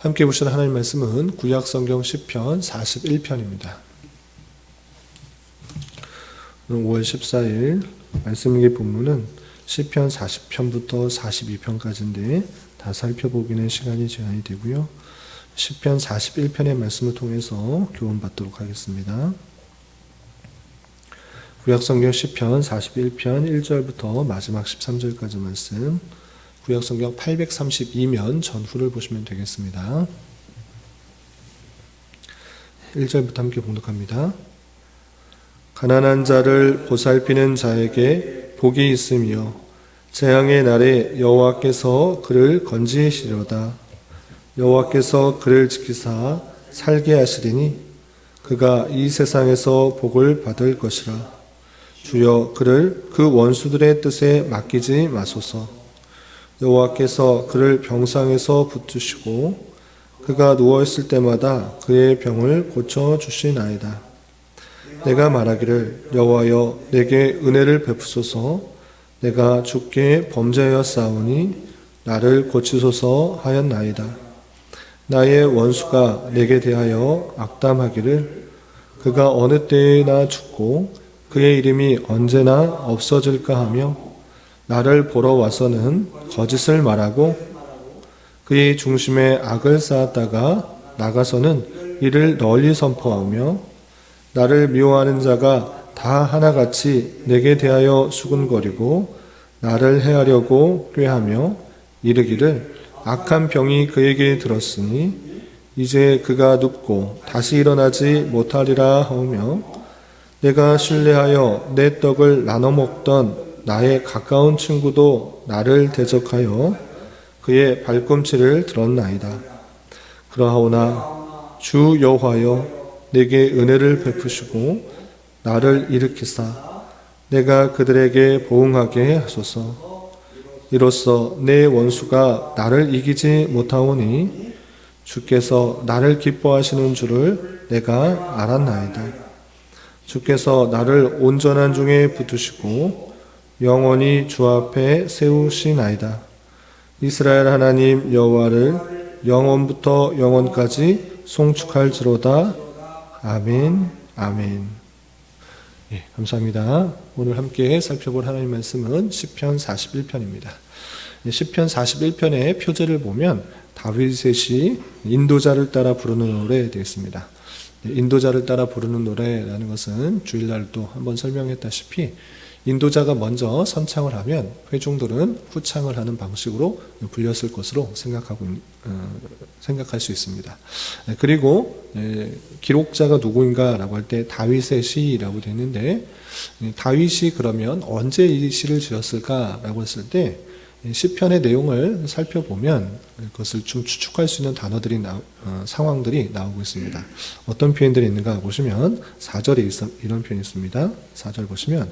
함께 보실 하나님 말씀은 구약성경 시편 41편입니다. 오늘 5월 14일 말씀 읽기 본문은 시편 40편부터 42편까지인데 다 살펴보기는 시간이 제한이 되고요. 시편 41편의 말씀을 통해서 교훈받도록 하겠습니다. 구약성경 시편 41편 1절부터 마지막 13절까지 말씀, 구약성경 832면 전후를 보시면 되겠습니다. 1절부터 함께 봉독합니다. 가난한 자를 보살피는 자에게 복이 있으며 재앙의 날에 여호와께서 그를 건지시려다. 여호와께서 그를 지키사 살게 하시리니 그가 이 세상에서 복을 받을 것이라. 주여 그를 그 원수들의 뜻에 맡기지 마소서. 여호와께서 그를 병상에서 붙드시고 그가 누워있을 때마다 그의 병을 고쳐주시나이다. 내가 말하기를 여호와여 내게 은혜를 베푸소서. 내가 주께 범죄하였사오니 나를 고치소서 하였나이다. 나의 원수가 내게 대하여 악담하기를 그가 어느 때나 죽고 그의 이름이 언제나 없어질까 하며 나를 보러 와서는 거짓을 말하고 그의 중심에 악을 쌓았다가 나가서는 이를 널리 선포하며 나를 미워하는 자가 다 하나같이 내게 대하여 수군거리고 나를 해하려고 꾀하며 이르기를 악한 병이 그에게 들었으니 이제 그가 눕고 다시 일어나지 못하리라 하며 내가 신뢰하여 내 떡을 나눠 먹던 나의 가까운 친구도 나를 대적하여 그의 발꿈치를 들었나이다. 그러하오나 주 여호와여 내게 은혜를 베푸시고 나를 일으키사 내가 그들에게 보응하게 하소서. 이로써 내 원수가 나를 이기지 못하오니 주께서 나를 기뻐하시는 줄을 내가 알았나이다. 주께서 나를 온전한 중에 붙드시고 영원히 주 앞에 세우시나이다. 이스라엘 하나님 여호와를 영원부터 영원까지 송축할지로다. 아멘, 아멘. 예, 감사합니다. 오늘 함께 살펴볼 하나님 말씀은 시편 41편입니다. 시편 41편의 표제를 보면 다윗의 시 인도자를 따라 부르는 노래에 되어 있습니다. 인도자를 따라 부르는 노래라는 것은 주일날도 한번 설명했다시피 인도자가 먼저 선창을 하면 회중들은 후창을 하는 방식으로 불렸을 것으로 생각할 수 있습니다. 그리고 기록자가 누구인가라고 할 때 다윗의 시라고 되어 있는데 다윗이 그러면 언제 이 시를 지었을까라고 했을 때 시편의 내용을 살펴보면 그것을 좀 추측할 수 있는 상황들이 나오고 있습니다. 어떤 표현들이 있는가 보시면 4절에 이런 표현이 있습니다. 4절 보시면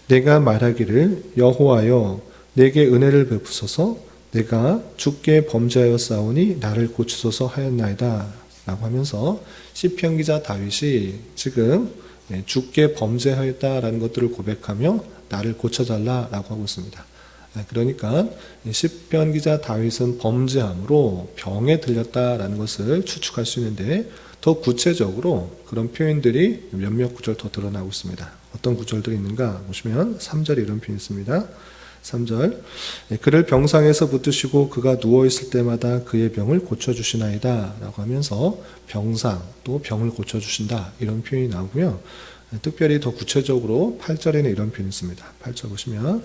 내가 말하기를 여호와여 내게 은혜를 베푸소서. 내가 주께 범죄하였사오니 나를 고치소서 하였나이다 라고 하면서 시편 기자 다윗이 지금 주께 범죄하였다라는 것들을 고백하며 나를 고쳐달라라고 하고 있습니다. 그러니까 시편 기자 다윗은 범죄함으로 병에 들렸다라는 것을 추측할 수 있는데 더 구체적으로 그런 표현들이 몇몇 구절 더 드러나고 있습니다. 어떤 구절들이 있는가 보시면 3절에 이런 표현이 있습니다. 3절 그를 병상에서 붙드시고 그가 누워있을 때마다 그의 병을 고쳐주시나이다 라고 하면서 병상 또 병을 고쳐주신다 이런 표현이 나오고요. 특별히 더 구체적으로 8절에는 이런 표현이 있습니다. 8절 보시면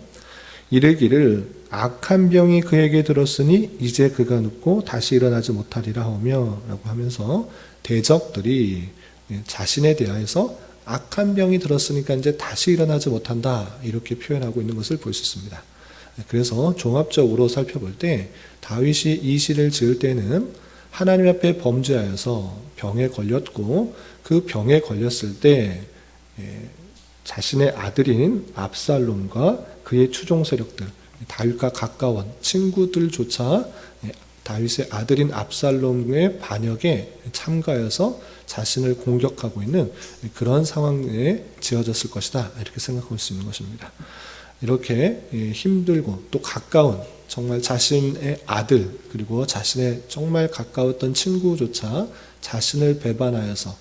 이르기를 악한 병이 그에게 들었으니 이제 그가 눕고 다시 일어나지 못하리라 하며 라고 하면서 대적들이 자신에 대하여서 악한 병이 들었으니까 이제 다시 일어나지 못한다 이렇게 표현하고 있는 것을 볼 수 있습니다. 그래서 종합적으로 살펴볼 때 다윗이 이 시를 지을 때는 하나님 앞에 범죄하여서 병에 걸렸고 그 병에 걸렸을 때 자신의 아들인 압살롬과 그의 추종 세력들 다윗과 가까운 친구들조차 다윗의 아들인 압살롬의 반역에 참가해서 자신을 공격하고 있는 그런 상황에 지어졌을 것이다 이렇게 생각할 수 있는 것입니다. 이렇게 힘들고 또 가까운 정말 자신의 아들 그리고 자신의 정말 가까웠던 친구조차 자신을 배반하여서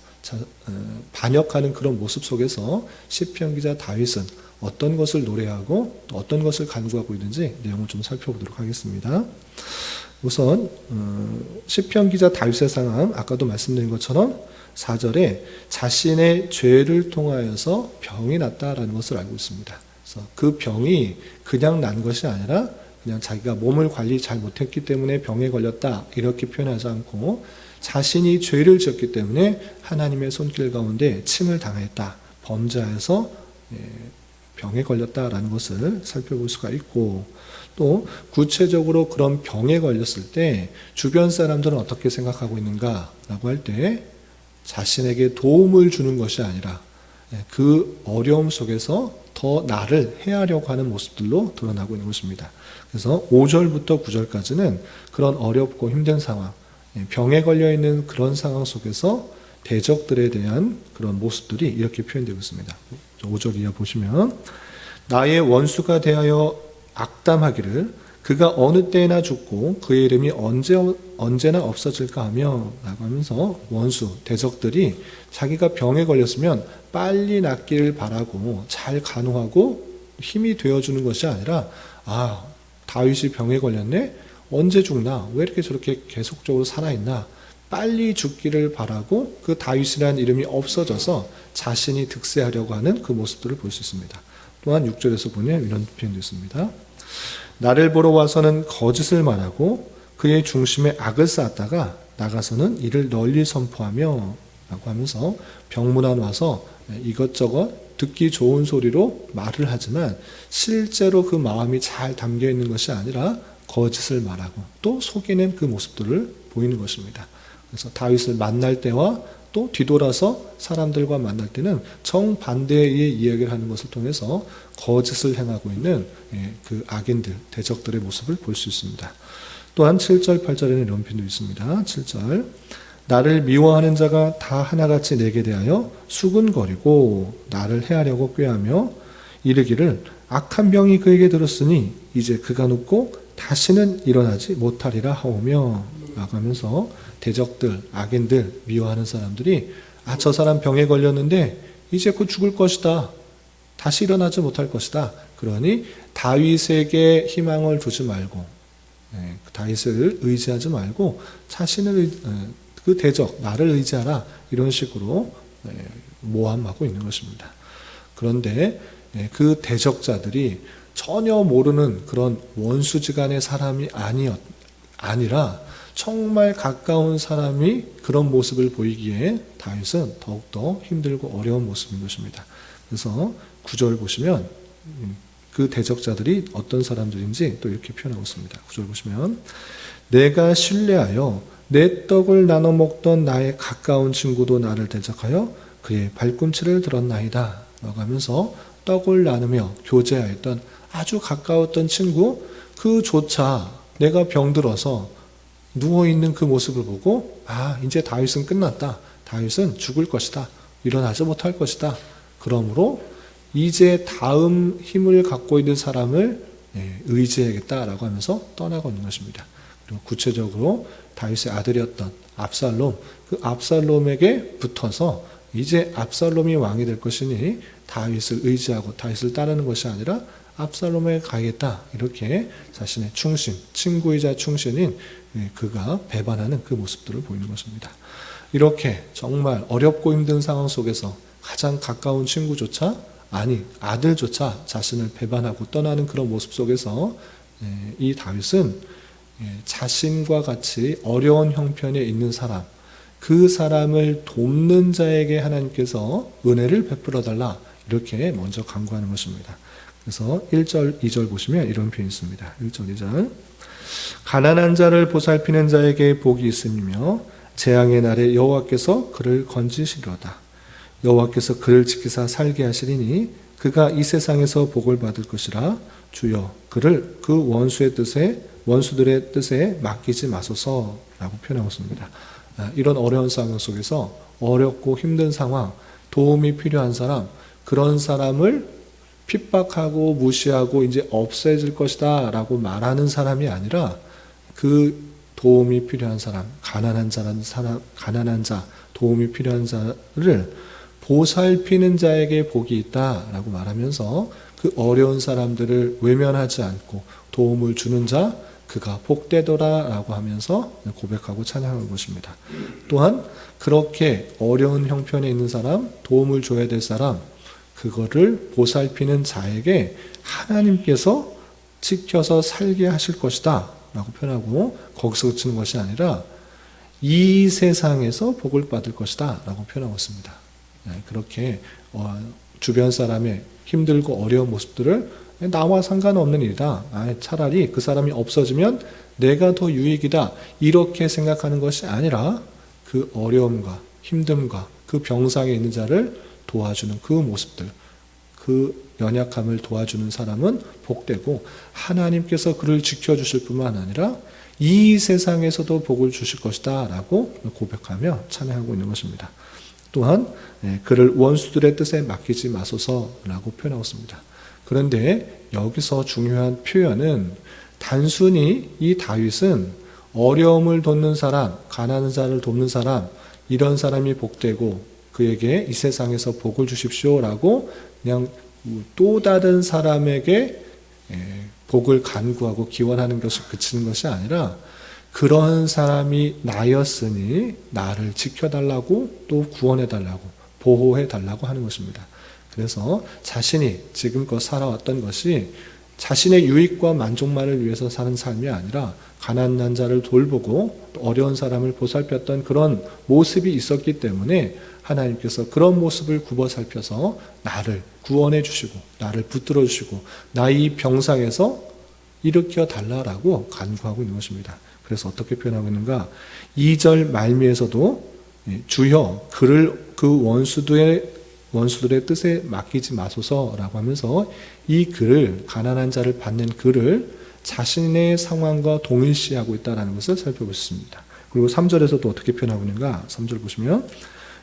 반역하는 그런 모습 속에서 시편 기자 다윗은 어떤 것을 노래하고 또 어떤 것을 간구하고 있는지 내용을 좀 살펴보도록 하겠습니다. 우선 시편 기자 다윗의 상황, 아까도 말씀드린 것처럼 4절에 자신의 죄를 통하여서 병이 났다라는 것을 알고 있습니다. 그래서 그 병이 그냥 난 것이 아니라 그냥 자기가 몸을 관리 잘 못했기 때문에 병에 걸렸다 이렇게 표현하지 않고 자신이 죄를 지었기 때문에 하나님의 손길 가운데 침을 당했다, 범죄하여서 병에 걸렸다라는 것을 살펴볼 수가 있고, 또 구체적으로 그런 병에 걸렸을 때 주변 사람들은 어떻게 생각하고 있는가라고 할 때 자신에게 도움을 주는 것이 아니라 그 어려움 속에서 더 나를 해하려고 하는 모습들로 드러나고 있는 것입니다. 그래서 5절부터 9절까지는 그런 어렵고 힘든 상황, 병에 걸려있는 그런 상황 속에서 대적들에 대한 그런 모습들이 이렇게 표현되고 있습니다. 5절 이하 보시면 나의 원수가 대하여 악담하기를 그가 어느 때나 죽고 그의 이름이 언제나 없어질까 하며 라고 하면서 원수, 대적들이 자기가 병에 걸렸으면 빨리 낫기를 바라고 잘 간호하고 힘이 되어주는 것이 아니라 다윗이 병에 걸렸네? 언제 죽나? 왜 이렇게 저렇게 계속적으로 살아있나? 빨리 죽기를 바라고 그 다윗이라는 이름이 없어져서 자신이 득세하려고 하는 그 모습들을 볼 수 있습니다. 또한 6절에서 보면 이런 표현도 있습니다. 나를 보러 와서는 거짓을 말하고 그의 중심에 악을 쌓았다가 나가서는 이를 널리 선포하며 라고 하면서 병문안 와서 이것저것 듣기 좋은 소리로 말을 하지만 실제로 그 마음이 잘 담겨 있는 것이 아니라 거짓을 말하고 또 속이는 그 모습들을 보이는 것입니다. 그래서 다윗을 만날 때와 또 뒤돌아서 사람들과 만날 때는 정반대의 이야기를 하는 것을 통해서 거짓을 행하고 있는 그 악인들, 대적들의 모습을 볼 수 있습니다. 또한 7절, 8절에는 이런 표현도 있습니다. 7절 나를 미워하는 자가 다 하나같이 내게 대하여 수군거리고 나를 해하려고 꾀하며 이르기를 악한 병이 그에게 들었으니 이제 그가 눕고 다시는 일어나지 못하리라 하오며 라고 하면서 대적들, 악인들, 미워하는 사람들이 저 사람 병에 걸렸는데 이제 곧 죽을 것이다. 다시 일어나지 못할 것이다. 그러니 다윗에게 희망을 두지 말고 다윗을 의지하지 말고 자신을 그 대적, 나를 의지하라. 이런 식으로 모함하고 있는 것입니다. 그런데 그 대적자들이 전혀 모르는 그런 원수지간의 사람이 아니라 정말 가까운 사람이 그런 모습을 보이기에 다윗은 더욱더 힘들고 어려운 모습인 것입니다. 그래서 9절 보시면 그 대적자들이 어떤 사람들인지 또 이렇게 표현하고 있습니다. 9절 보시면 내가 신뢰하여 내 떡을 나눠 먹던 나의 가까운 친구도 나를 대적하여 그의 발꿈치를 들었나이다 라고 하면서 떡을 나누며 교제하였던 아주 가까웠던 친구 그조차 내가 병들어서 누워있는 그 모습을 보고 이제 다윗은 끝났다. 다윗은 죽을 것이다. 일어나지 못할 것이다. 그러므로 이제 다음 힘을 갖고 있는 사람을 의지해야겠다라고 하면서 떠나고 있는 것입니다. 그리고 구체적으로 다윗의 아들이었던 압살롬, 그 압살롬에게 붙어서 이제 압살롬이 왕이 될 것이니 다윗을 의지하고 다윗을 따르는 것이 아니라 압살롬에 가겠다. 이렇게 자신의 충신, 친구이자 충신인 그가 배반하는 그 모습들을 보이는 것입니다. 이렇게 정말 어렵고 힘든 상황 속에서 가장 가까운 친구조차 아들조차 자신을 배반하고 떠나는 그런 모습 속에서 이 다윗은 자신과 같이 어려운 형편에 있는 사람, 그 사람을 돕는 자에게 하나님께서 은혜를 베풀어 달라 이렇게 먼저 간구하는 것입니다. 그래서 1절, 2절 보시면 이런 표현이 있습니다. 1절, 2절 가난한 자를 보살피는 자에게 복이 있으며 재앙의 날에 여호와께서 그를 건지시리로다. 여호와께서 그를 지키사 살게 하시리니 그가 이 세상에서 복을 받을 것이라. 주여 그를 그 원수들의 뜻에 맡기지 마소서라고 표현하고 있습니다. 이런 어려운 상황 속에서 어렵고 힘든 상황, 도움이 필요한 사람, 그런 사람을 핍박하고 무시하고 이제 없애질 것이다 라고 말하는 사람이 아니라 그 도움이 필요한 사람, 가난한 자, 도움이 필요한 자를 보살피는 자에게 복이 있다라고 말하면서 그 어려운 사람들을 외면하지 않고 도움을 주는 자, 그가 복되더라라고 하면서 고백하고 찬양하는 것입니다. 또한 그렇게 어려운 형편에 있는 사람, 도움을 줘야 될 사람, 그거를 보살피는 자에게 하나님께서 지켜서 살게 하실 것이다 라고 표현하고, 거기서 그치는 것이 아니라 이 세상에서 복을 받을 것이다 라고 표현하고 있습니다. 그렇게 주변 사람의 힘들고 어려운 모습들을 나와 상관없는 일이다, 차라리 그 사람이 없어지면 내가 더 유익이다, 이렇게 생각하는 것이 아니라 그 어려움과 힘듦과 그 병상에 있는 자를 도와주는 그 모습들, 그 연약함을 도와주는 사람은 복되고 하나님께서 그를 지켜주실 뿐만 아니라 이 세상에서도 복을 주실 것이다 라고 고백하며 찬양하고 있는 것입니다. 또한 그를 원수들의 뜻에 맡기지 마소서라고 표현하고 있습니다. 그런데 여기서 중요한 표현은 단순히 이 다윗은 어려움을 돕는 사람, 가난한 자를 돕는 사람, 이런 사람이 복되고 그에게 이 세상에서 복을 주십시오라고 그냥 또 다른 사람에게 복을 간구하고 기원하는 것이 그치는 것이 아니라 그런 사람이 나였으니 나를 지켜달라고 또 구원해달라고 보호해달라고 하는 것입니다. 그래서 자신이 지금껏 살아왔던 것이 자신의 유익과 만족만을 위해서 사는 삶이 아니라 가난한 자를 돌보고 어려운 사람을 보살폈던 그런 모습이 있었기 때문에 하나님께서 그런 모습을 굽어 살펴서 나를 구원해 주시고 나를 붙들어 주시고 나의 병상에서 일으켜 달라라고 간구하고 있는 것입니다. 그래서 어떻게 표현하고 있는가? 2절 말미에서도 주여 그를 그 원수들의 뜻에 맡기지 마소서라고 하면서 이 글을, 가난한 자를 받는 글을 자신의 상황과 동일시하고 있다는 것을 살펴볼 수 있습니다. 그리고 3절에서도 어떻게 표현하고 있는가? 3절 보시면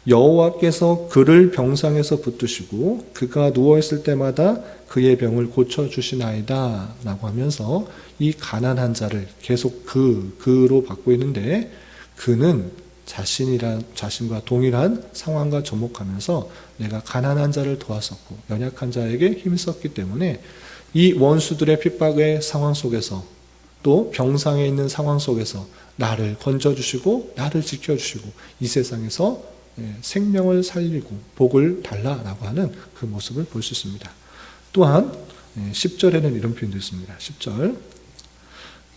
여호와께서 그를 병상에서 붙드시고 그가 누워있을 때마다 그의 병을 고쳐주시나이다 라고 하면서 이 가난한 자를 계속 그로 받고 있는데, 그는 자신과 동일한 상황과 접목하면서 내가 가난한 자를 도왔었고 연약한 자에게 힘썼기 때문에 이 원수들의 핍박의 상황 속에서 또 병상에 있는 상황 속에서 나를 건져주시고 나를 지켜주시고 이 세상에서 생명을 살리고 복을 달라라고 하는 그 모습을 볼 수 있습니다. 또한 10절에는 이런 표현도 있습니다. 10절,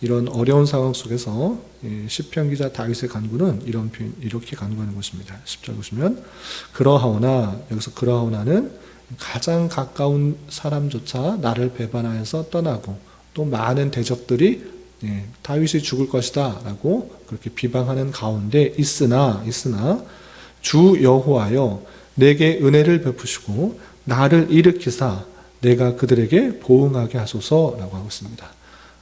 이런 어려운 상황 속에서 시편 기자 다윗의 간구는 이런 표현, 이렇게 간구하는 것입니다. 10절 보시면 그러하오나, 여기서 그러하오나는 가장 가까운 사람조차 나를 배반하여서 떠나고 또 많은 대적들이 다윗이 죽을 것이다 라고 그렇게 비방하는 가운데 있으나 주 여호와여 내게 은혜를 베푸시고 나를 일으키사 내가 그들에게 보응하게 하소서라고 하고 있습니다.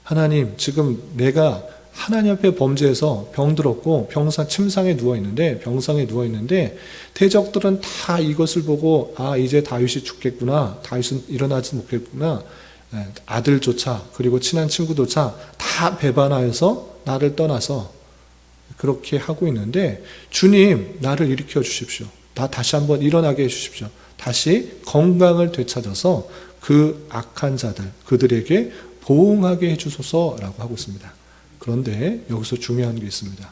하나님, 지금 내가 하나님 앞에 범죄해서 병들었고 침상에 누워있는데 대적들은 다 이것을 보고 이제 다윗이 죽겠구나, 다윗은 일어나지 못겠구나, 아들조차 그리고 친한 친구조차 다 배반하여서 나를 떠나서 그렇게 하고 있는데, 주님 나를 일으켜 주십시오. 나 다시 한번 일어나게 해주십시오. 다시 건강을 되찾아서 그 악한 자들, 그들에게 보응하게 해주소서라고 하고 있습니다. 그런데 여기서 중요한 게 있습니다.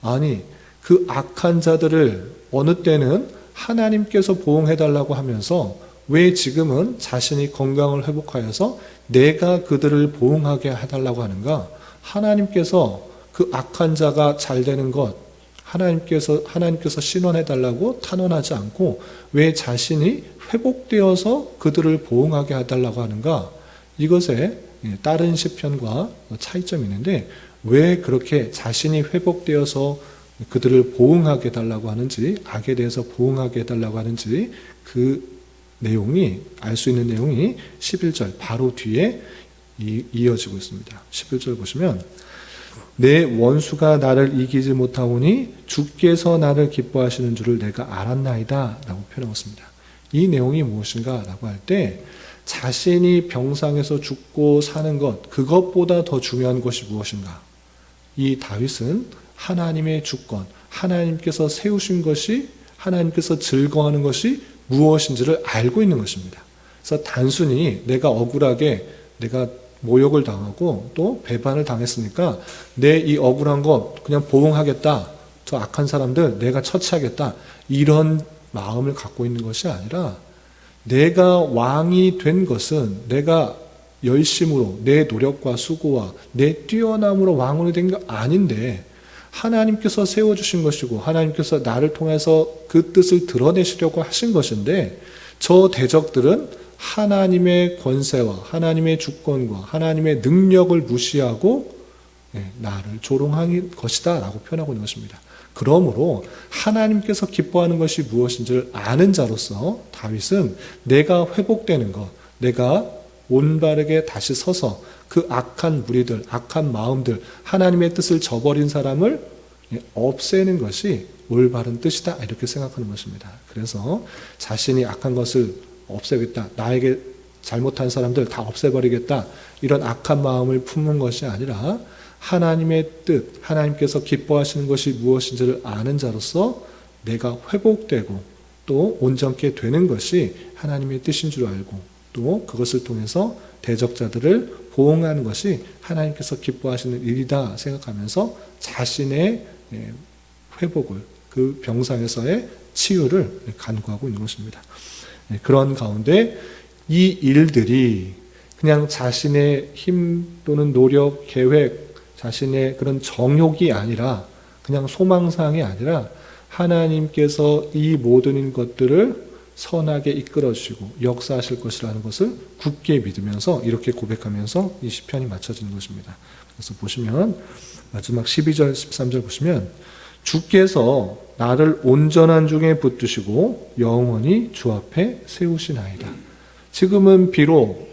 아니, 그 악한 자들을 어느 때는 하나님께서 보응해달라고 하면서 왜 지금은 자신이 건강을 회복하여서 내가 그들을 보응하게 해달라고 하는가? 하나님께서 그 악한 자가 잘 되는 것, 하나님께서 신원해달라고 탄원하지 않고 왜 자신이 회복되어서 그들을 보응하게 해달라고 하는가? 이것에 다른 시편과 차이점이 있는데, 왜 그렇게 자신이 회복되어서 그들을 보응하게 해달라고 하는지, 악에 대해서 보응하게 해달라고 하는지, 그 내용이, 알 수 있는 내용이 11절 바로 뒤에 이어지고 있습니다. 11절 보시면 내 원수가 나를 이기지 못하오니 주께서 나를 기뻐하시는 줄을 내가 알았나이다 라고 표현하고 있습니다. 이 내용이 무엇인가 라고 할 때, 자신이 병상에서 죽고 사는 것, 그것보다 더 중요한 것이 무엇인가? 이 다윗은 하나님의 주권, 하나님께서 세우신 것이, 하나님께서 즐거워하는 것이 무엇인지를 알고 있는 것입니다. 그래서 단순히 내가 억울하게 내가 모욕을 당하고 또 배반을 당했으니까 내 이 억울한 것 그냥 보응하겠다, 저 악한 사람들 내가 처치하겠다, 이런 마음을 갖고 있는 것이 아니라, 내가 왕이 된 것은 내가 열심으로 내 노력과 수고와 내 뛰어남으로 왕으로 된 게 아닌데 하나님께서 세워주신 것이고 하나님께서 나를 통해서 그 뜻을 드러내시려고 하신 것인데, 저 대적들은 하나님의 권세와 하나님의 주권과 하나님의 능력을 무시하고 나를 조롱한 것이다 라고 표현하고 있는 것입니다. 그러므로 하나님께서 기뻐하는 것이 무엇인지를 아는 자로서 다윗은 내가 회복되는 것, 내가 올바르게 다시 서서 그 악한 무리들, 악한 마음들, 하나님의 뜻을 저버린 사람을 없애는 것이 올바른 뜻이다, 이렇게 생각하는 것입니다. 그래서 자신이 악한 것을 없애겠다, 나에게 잘못한 사람들 다 없애버리겠다, 이런 악한 마음을 품는 것이 아니라 하나님의 뜻, 하나님께서 기뻐하시는 것이 무엇인지를 아는 자로서 내가 회복되고 또 온전케 되는 것이 하나님의 뜻인 줄 알고, 또 그것을 통해서 대적자들을 보응하는 것이 하나님께서 기뻐하시는 일이다 생각하면서 자신의 회복을, 그 병상에서의 치유를 간구하고 있는 것입니다. 그런 가운데 이 일들이 그냥 자신의 힘 또는 노력, 계획, 자신의 그런 정욕이 아니라, 그냥 소망사항이 아니라 하나님께서 이 모든 것들을 선하게 이끌어 주시고 역사하실 것이라는 것을 굳게 믿으면서 이렇게 고백하면서 이 시편이 맞춰지는 것입니다. 그래서 보시면 마지막 12절, 13절 보시면, 주께서 나를 온전한 중에 붙드시고 영원히 주 앞에 세우시나이다. 지금은 비록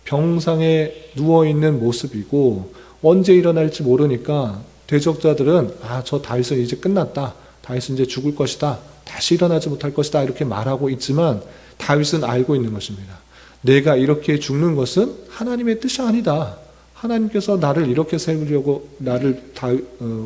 병상에 누워있는 모습이고 언제 일어날지 모르니까 대적자들은 저 다윗은 이제 끝났다, 다윗은 이제 죽을 것이다, 다시 일어나지 못할 것이다, 이렇게 말하고 있지만 다윗은 알고 있는 것입니다. 내가 이렇게 죽는 것은 하나님의 뜻이 아니다. 하나님께서 나를 이렇게 세우려고 나를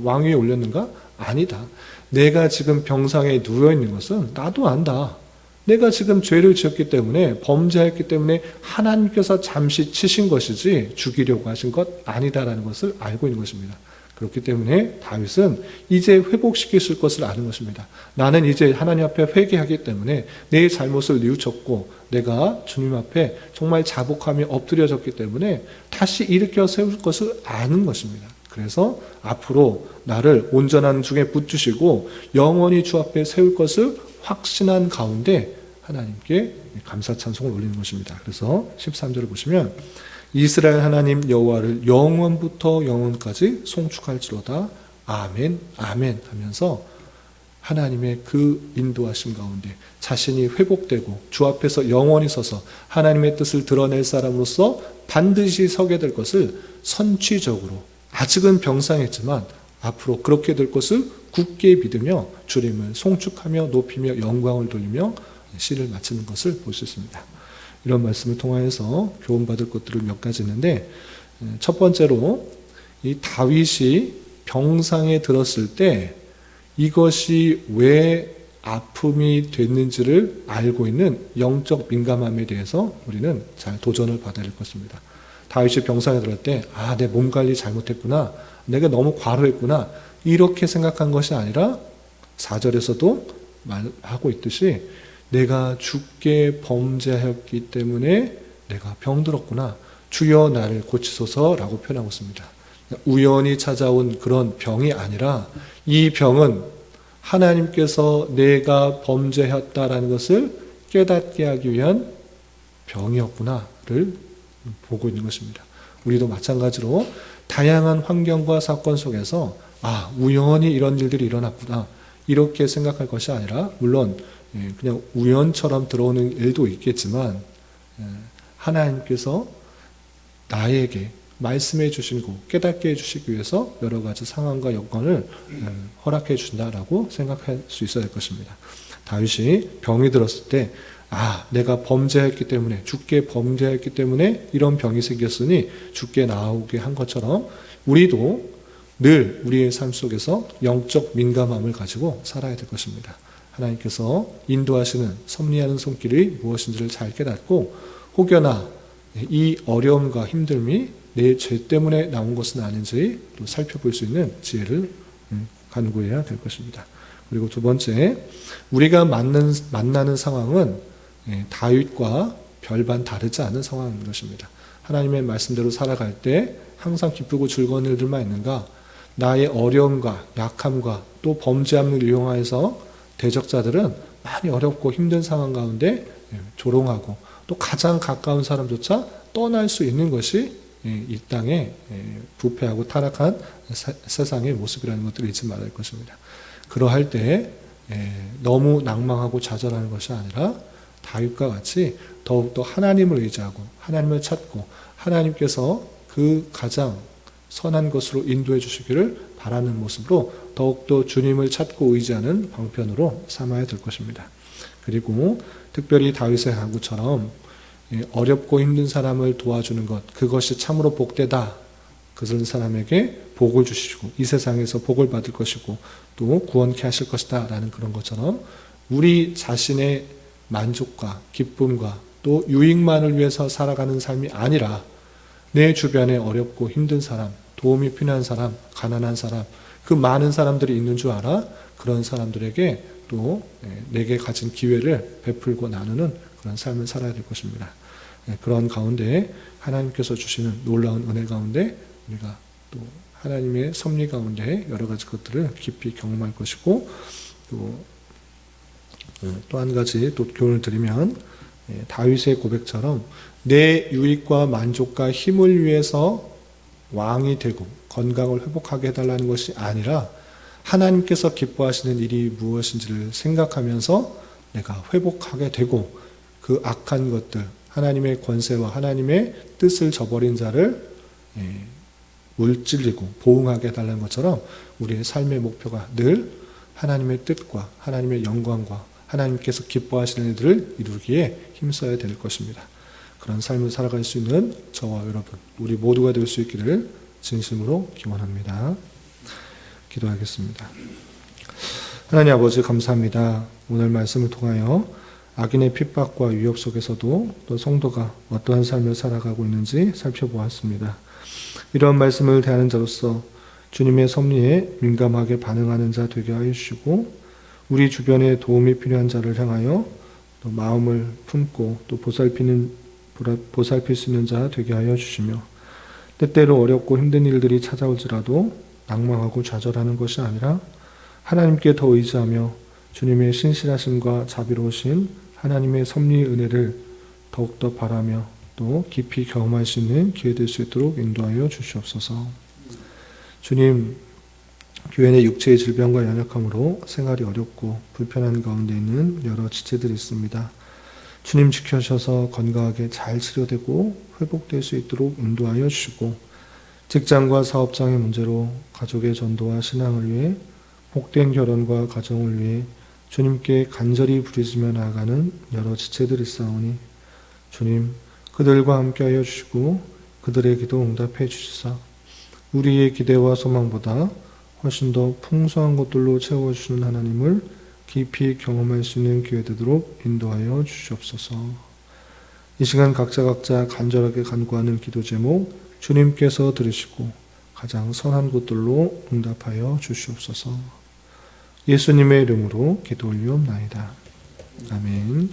왕 위에 올렸는가? 아니다. 내가 지금 병상에 누워있는 것은 나도 안다. 내가 지금 죄를 지었기 때문에, 범죄했기 때문에 하나님께서 잠시 치신 것이지 죽이려고 하신 것 아니다라는 것을 알고 있는 것입니다. 그렇기 때문에 다윗은 이제 회복시키실 것을 아는 것입니다. 나는 이제 하나님 앞에 회개하기 때문에 내 잘못을 뉘우쳤고 내가 주님 앞에 정말 자복하며 엎드려졌기 때문에 다시 일으켜 세울 것을 아는 것입니다. 그래서 앞으로 나를 온전한 중에 붙주시고 영원히 주 앞에 세울 것을 확신한 가운데 하나님께 감사 찬송을 올리는 것입니다. 그래서 13절을 보시면, 이스라엘 하나님 여호와를 영원부터 영원까지 송축할지로다. 아멘, 아멘 하면서 하나님의 그 인도하심 가운데 자신이 회복되고 주 앞에서 영원히 서서 하나님의 뜻을 드러낼 사람으로서 반드시 서게 될 것을 선취적으로, 아직은 병상했지만 앞으로 그렇게 될 것을 굳게 믿으며 주님을 송축하며 높이며 영광을 돌리며 시를 마치는 것을 볼 수 있습니다. 이런 말씀을 통하여서 교훈받을 것들을 몇 가지 있는데, 첫 번째로 이 다윗이 병상에 들었을 때 이것이 왜 아픔이 됐는지를 알고 있는 영적 민감함에 대해서 우리는 잘 도전을 받아야 할 것입니다. 다윗이 병상에 들었을 때 내 몸 관리 잘못했구나, 내가 너무 과로했구나, 이렇게 생각한 것이 아니라 4절에서도 말하고 있듯이 내가 주께 범죄하였기 때문에 내가 병들었구나, 주여 나를 고치소서라고 표현하고 있습니다. 우연히 찾아온 그런 병이 아니라 이 병은 하나님께서 내가 범죄했다라는 것을 깨닫게 하기 위한 병이었구나를 보고 있는 것입니다. 우리도 마찬가지로 다양한 환경과 사건 속에서 우연히 이런 일들이 일어났구나, 이렇게 생각할 것이 아니라, 물론 그냥 우연처럼 들어오는 일도 있겠지만 하나님께서 나에게 말씀해 주시고 깨닫게 해주시기 위해서 여러 가지 상황과 여건을 허락해 준다라고 생각할 수 있어야 할 것입니다. 다윗이 병이 들었을 때 내가 범죄했기 때문에, 주께 범죄했기 때문에 이런 병이 생겼으니 주께 나오게 한 것처럼 우리도 늘 우리의 삶 속에서 영적 민감함을 가지고 살아야 될 것입니다. 하나님께서 인도하시는 섭리하는 손길이 무엇인지를 잘 깨닫고 혹여나 이 어려움과 힘듦이 내 죄 때문에 나온 것은 아닌지 또 살펴볼 수 있는 지혜를 간구해야 될 것입니다. 그리고 두 번째, 우리가 만나는 상황은 다윗과 별반 다르지 않은 상황인 것입니다. 하나님의 말씀대로 살아갈 때 항상 기쁘고 즐거운 일들만 있는가? 나의 어려움과 약함과 또 범죄함을 이용해서 대적자들은 많이 어렵고 힘든 상황 가운데 조롱하고 또 가장 가까운 사람조차 떠날 수 있는 것이 이 땅에 부패하고 타락한 세상의 모습이라는 것들을 잊지 말아야 할 것입니다. 그러할 때 너무 낭망하고 좌절하는 것이 아니라 다윗과 같이 더욱더 하나님을 의지하고 하나님을 찾고 하나님께서 그 가장 선한 것으로 인도해 주시기를 바라는 모습으로 더욱더 주님을 찾고 의지하는 방편으로 삼아야 될 것입니다. 그리고 특별히 다윗의 간구처럼 어렵고 힘든 사람을 도와주는 것, 그것이 참으로 복되다. 그런 사람에게 복을 주시고 이 세상에서 복을 받을 것이고 또 구원케 하실 것이다 라는 그런 것처럼 우리 자신의 만족과 기쁨과 또 유익만을 위해서 살아가는 삶이 아니라 내 주변에 어렵고 힘든 사람, 도움이 필요한 사람, 가난한 사람, 그 많은 사람들이 있는 줄 알아 그런 사람들에게 또 내게 가진 기회를 베풀고 나누는 그런 삶을 살아야 될 것입니다. 그런 가운데 하나님께서 주시는 놀라운 은혜 가운데 우리가 또 하나님의 섭리 가운데 여러 가지 것들을 깊이 경험할 것이고 또 한 가지 또 교훈을 드리면 다윗의 고백처럼 내 유익과 만족과 힘을 위해서 왕이 되고 건강을 회복하게 해달라는 것이 아니라 하나님께서 기뻐하시는 일이 무엇인지를 생각하면서 내가 회복하게 되고 그 악한 것들, 하나님의 권세와 하나님의 뜻을 저버린 자를 물질리고 보응하게 해달라는 것처럼 우리의 삶의 목표가 늘 하나님의 뜻과 하나님의 영광과 하나님께서 기뻐하시는 일들을 이루기에 힘써야 될 것입니다. 그런 삶을 살아갈 수 있는 저와 여러분, 우리 모두가 될 수 있기를 진심으로 기원합니다. 기도하겠습니다. 하나님 아버지 감사합니다. 오늘 말씀을 통하여 악인의 핍박과 위협 속에서도 또 성도가 어떠한 삶을 살아가고 있는지 살펴보았습니다. 이러한 말씀을 대하는 자로서 주님의 섭리에 민감하게 반응하는 자 되게 하여 주시고 우리 주변에 도움이 필요한 자를 향하여 또 마음을 품고 또 보살필 수 있는 자 되게 하여 주시며 때때로 어렵고 힘든 일들이 찾아올지라도 낭망하고 좌절하는 것이 아니라 하나님께 더 의지하며 주님의 신실하심과 자비로우신 하나님의 섭리의 은혜를 더욱더 바라며 또 깊이 경험할 수 있는 기회 될 수 있도록 인도하여 주시옵소서. 주님, 교회 내 육체의 질병과 연약함으로 생활이 어렵고 불편한 가운데 있는 여러 지체들이 있습니다. 주님 지켜주셔서 건강하게 잘 치료되고 회복될 수 있도록 인도하여 주시고 직장과 사업장의 문제로 가족의 전도와 신앙을 위해 복된 결혼과 가정을 위해 주님께 간절히 부르짖며 나아가는 여러 지체들이 있사오니 주님 그들과 함께하여 주시고 그들의 기도 응답해 주시사 우리의 기대와 소망보다 훨씬 더 풍성한 것들로 채워주시는 하나님을 깊이 경험할 수 있는 기회 되도록 인도하여 주시옵소서. 이 시간 각자 간절하게 간구하는 기도 제목 주님께서 들으시고 가장 선한 것들로 응답하여 주시옵소서. 예수님의 이름으로 기도 올리옵나이다. 아멘.